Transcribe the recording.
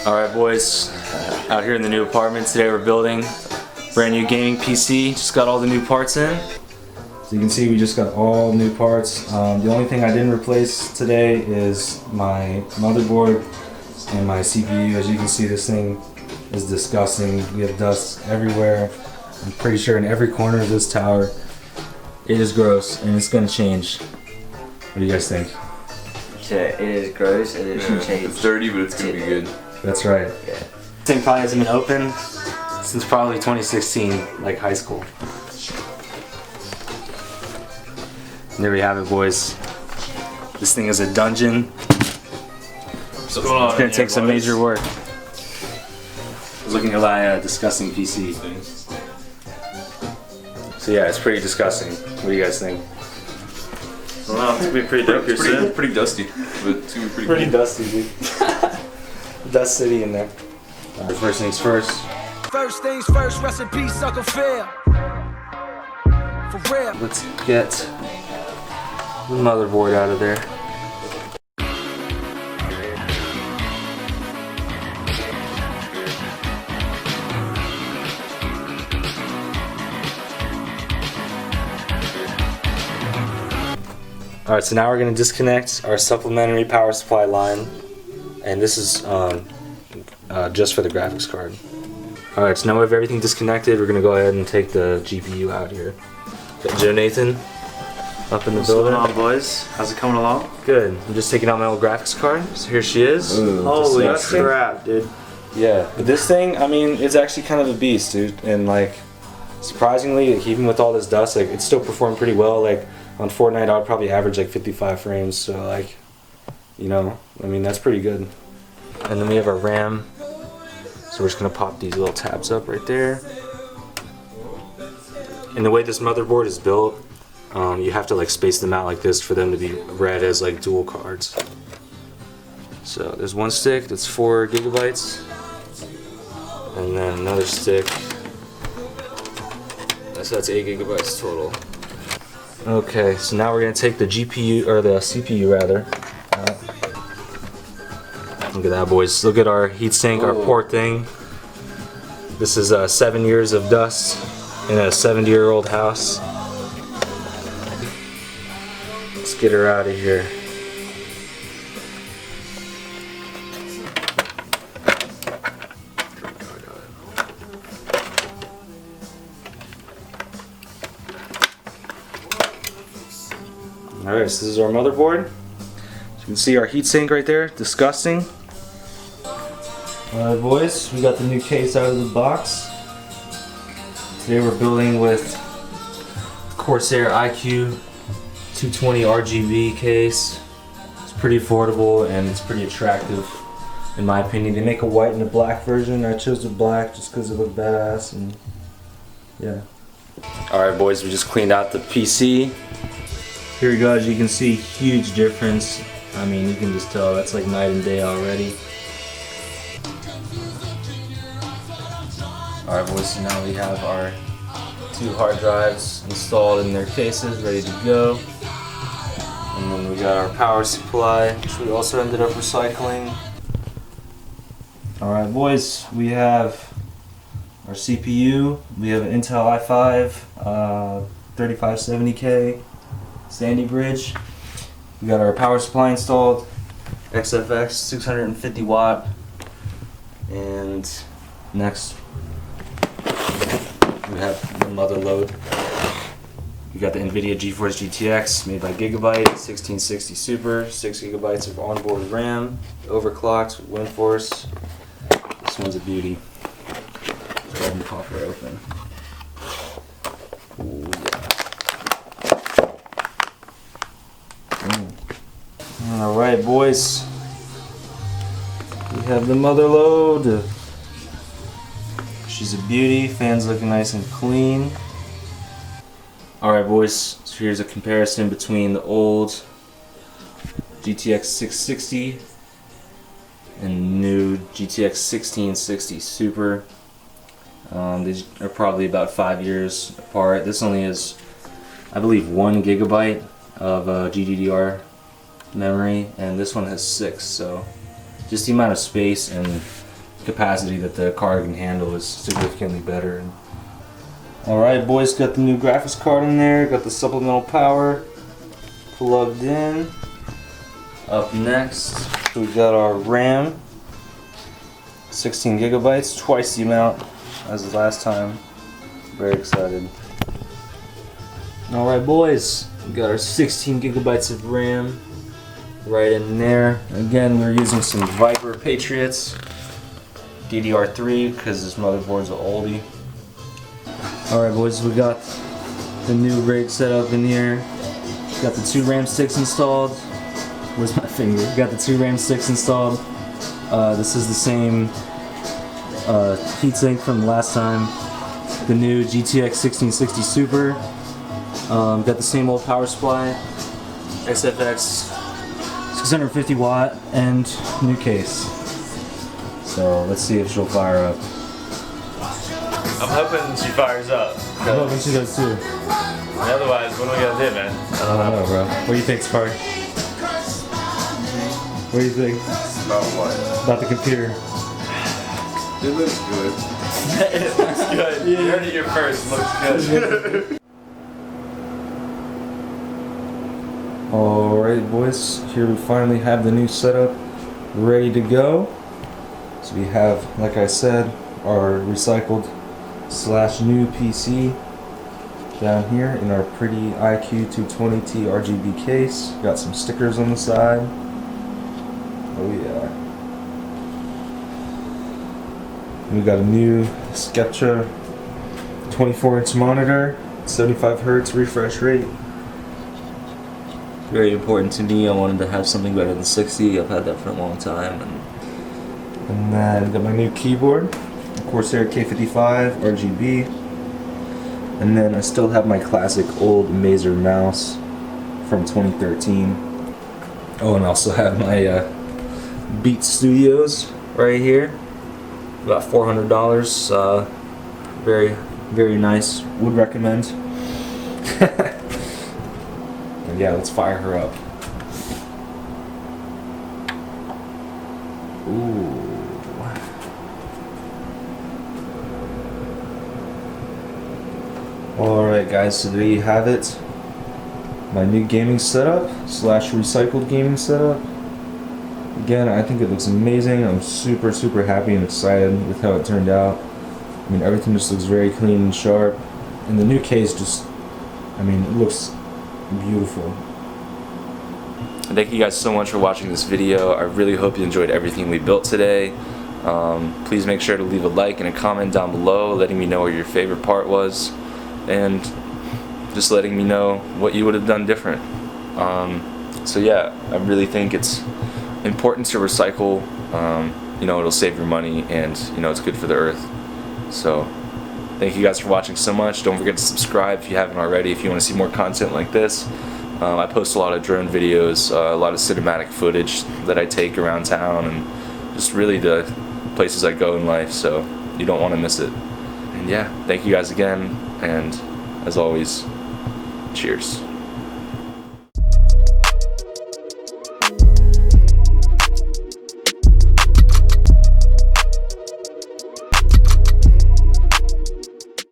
Alright boys, out here in the new apartment today we're building brand new gaming PC. Just got all the new parts in. So you can see we just got all new parts. The only thing I didn't replace today is my motherboard and my CPU. As you can see, this thing is disgusting. We have dust everywhere. I'm pretty sure in every corner of this tower. It is gross and it's gonna change. What do you guys think? It is gross and it should change. It's dirty, but it's gonna be good. That's right. Yeah. This thing probably hasn't been open since probably 2016, like high school. And there we have it, boys. This thing is a dungeon. What's going on? It's gonna take some major work. Looking at my disgusting PC. So yeah, it's pretty disgusting. What do you guys think? Well, it's gonna be pretty dope here soon. Pretty dusty, but it's gonna be Pretty dusty, dude. Dust City in there. First things first. First things first, rest in peace, Uncle Phil. For real. Let's get the motherboard out of there. Alright, so now we're going to disconnect our supplementary power supply line, and this is just for the graphics card. Alright, so now we have everything disconnected. We're going to go ahead and take the GPU out here. Got Joe Nathan up in the building. What's going on, boys? How's it coming along? Good. I'm just taking out my old graphics card. So here she is. Ooh, Holy disgusting. crap, dude. Yeah, but this thing, I mean, it's actually kind of a beast, dude. And like, surprisingly, like, even with all this dust, like, it still performed pretty well. Like, on Fortnite, I would probably average like 55 frames. So like, you know, I mean, that's pretty good. And then we have our RAM. So we're just gonna pop these little tabs up right there. And the way this motherboard is built, you have to like space them out like this for them to be read as like dual cards. So there's one stick that's 4 gigabytes, and then another stick. So that's 8 gigabytes total. Okay, so now we're gonna take the GPU or the CPU rather. Look at that, boys. Look at our heatsink, our poor thing. This is 7 years of dust in a 70-year-old house. Let's get her out of here. Alright, so this is our motherboard. So you can see our heatsink right there, disgusting. Alright boys, we got the new case out of the box. Today we're building with Corsair iCUE 220 RGB case. It's pretty affordable and it's pretty attractive in my opinion. They make a white and a black version. I chose the black just because it looked badass and yeah. Alright boys, we just cleaned out the PC. Here we go, as you can see, huge difference. I mean, you can just tell that's like night and day already. Alright boys, so now we have our 2 hard drives installed in their cases, ready to go. And then we got our power supply, which we also ended up recycling. Alright boys, we have our CPU. We have an Intel i5 3570K Sandy Bridge. We got our power supply installed, XFX 650 watt, and next we have the mother load. We got the Nvidia GeForce GTX made by GIGABYTE, 1660 Super, 6 gigabytes of onboard RAM, overclocked, WindForce. This one's a beauty. Let's go ahead and pop her open. Ooh, yeah. Alright boys, we have the mother load. She's a beauty, fans looking nice and clean. Alright boys, so here's a comparison between the old GTX 660 and new GTX 1660 Super. These are probably about 5 years apart. This only is, I believe, 1 gigabyte of GDDR memory, and this one has 6. So just the amount of space and capacity that the card can handle is significantly better. Alright boys, got the new graphics card in there, got the supplemental power plugged in. Up next, we got our RAM, 16 gigabytes, twice the amount as the last time. Very excited. Alright boys, we got our 16 gigabytes of RAM right in there. Again, we're using some Viper Patriots, DDR3, because this motherboard's an oldie. Alright boys, we got the new rig set up in here. Got the 2 RAM sticks installed. Where's my finger? Got the 2 RAM sticks installed. This is the same heatsink from the last time. The new GTX 1660 Super. Got the same old power supply. XFX 650 watt and new case. So let's see if she'll fire up. I'm hoping she fires up. I'm hoping she does too. Otherwise, what are we gonna do, man? I don't know, bro. What do you think, Spark? What do you think About what? about the computer? It looks good. It looks good. You heard it here first. Looks good. Alright boys, here we finally have the new setup ready to go. So we have, like I said, our recycled / new PC down here in our pretty iCUE 220T RGB case. Got some stickers on the side. Oh yeah. We got a new Skepta 24-inch monitor, 75 Hz refresh rate. Very important to me. I wanted to have something better than 60. I've had that for a long time. And then got my new keyboard, Corsair K55 RGB. And then I still have my classic old Mazer mouse from 2013. Oh, and I also have my Beat Studios right here. About $400. Very, very nice. Would recommend. And yeah, let's fire her up. Ooh. Alright guys, so there you have it. My new gaming setup / recycled gaming setup. Again, I think it looks amazing. I'm super happy and excited with how it turned out. I mean, everything just looks very clean and sharp. And the new case just, I mean, it looks beautiful. Thank you guys so much for watching this video. I really hope you enjoyed everything we built today. Please make sure to leave a like and a comment down below letting me know what your favorite part was and just letting me know what you would have done different. So yeah, I really think it's important to recycle. You know, it'll save your money and you know it's good for the earth. So thank you guys for watching so much. Don't forget to subscribe if you haven't already if you want to see more content like this. I post a lot of drone videos, a lot of cinematic footage that I take around town and just really the places I go in life, so you don't want to miss it. And yeah, thank you guys again, and as always, cheers.